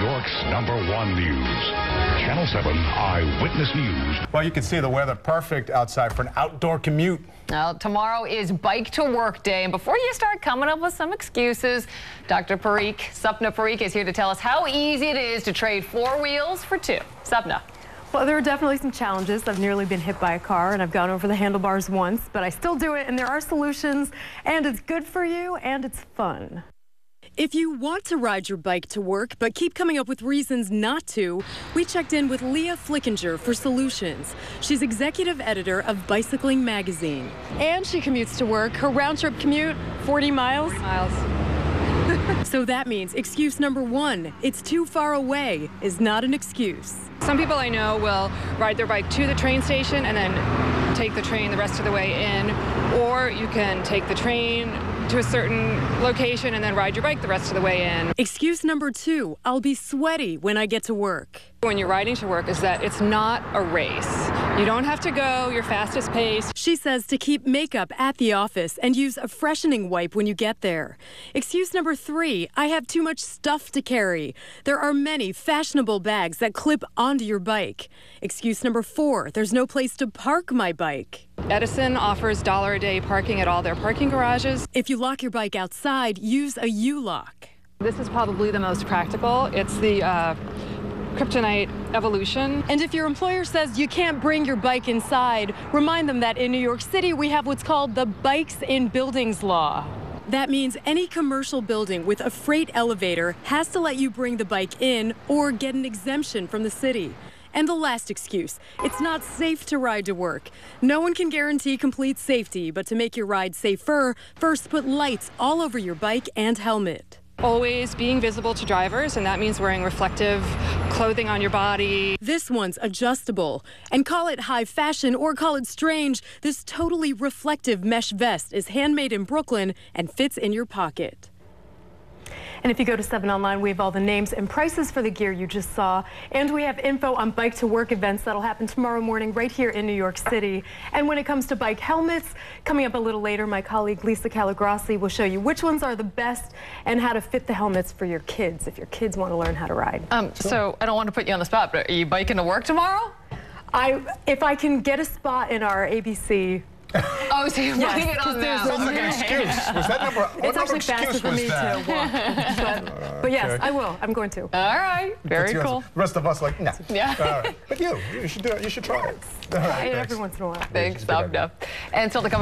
York's #1 news. Channel 7 Eyewitness News. Well, you can see the weather perfect outside for an outdoor commute. Now, tomorrow is Bike to Work Day, and before you start coming up with some excuses, Dr. Sapna Parikh is here to tell us how easy it is to trade 4 wheels for 2. Sapna. Well, there are definitely some challenges. I've nearly been hit by a car, and I've gone over the handlebars once, but I still do it, and there are solutions, and it's good for you, and it's fun. If you want to ride your bike to work but keep coming up with reasons not to, we checked in with Leah Flickinger for solutions. She's executive editor of Bicycling Magazine. And she commutes to work. Her round-trip commute, 40 miles. So that means excuse number 1, it's too far away, is not an excuse. Some people I know will ride their bike to the train station and then take the train the rest of the way in, or you can take the train to a certain location and then ride your bike the rest of the way in. Excuse number 2, I'll be sweaty when I get to work. When you're riding to work is that it's not a race. You don't have to go your fastest pace. She says to keep makeup at the office and use a freshening wipe when you get there. Excuse number 3, I have too much stuff to carry. There are many fashionable bags that clip onto your bike. Excuse number 4, there's no place to park my bike. Edison offers $1 a day parking at all their parking garages. If you lock your bike outside, use a U-lock. This is probably the most practical. It's the Kryptonite Evolution. And if your employer says you can't bring your bike inside, remind them that in New York City we have what's called the Bikes in Buildings law. That means any commercial building with a freight elevator has to let you bring the bike in or get an exemption from the city. And the last excuse, it's not safe to ride to work. No one can guarantee complete safety, but to make your ride safer, first put lights all over your bike and helmet. Always being visible to drivers, and that means wearing reflective clothing on your body. This one's adjustable. And call it high fashion or call it strange, this totally reflective mesh vest is handmade in Brooklyn and fits in your pocket. And if you go to 7 Online, we have all the names and prices for the gear you just saw. And we have info on Bike to Work events that'll happen tomorrow morning right here in New York City. And when it comes to bike helmets, coming up a little later, my colleague Lisa Calagrassi will show you which ones are the best and how to fit the helmets for your kids if your kids want to learn how to ride. So I don't want to put you on the spot, but are you biking to work tomorrow? If I can get a spot in our ABC. Oh, so you're putting it on now. Sounds like an excuse. Was that number? What It's actually excuse faster for was me that? to walk. But yes, I will. I'm going to. All right. Very cool. The rest of us like, nah. Yeah. All right. But you should do it. You should try it. All right, Every once in a while. Thanks, Sapna. And still to come.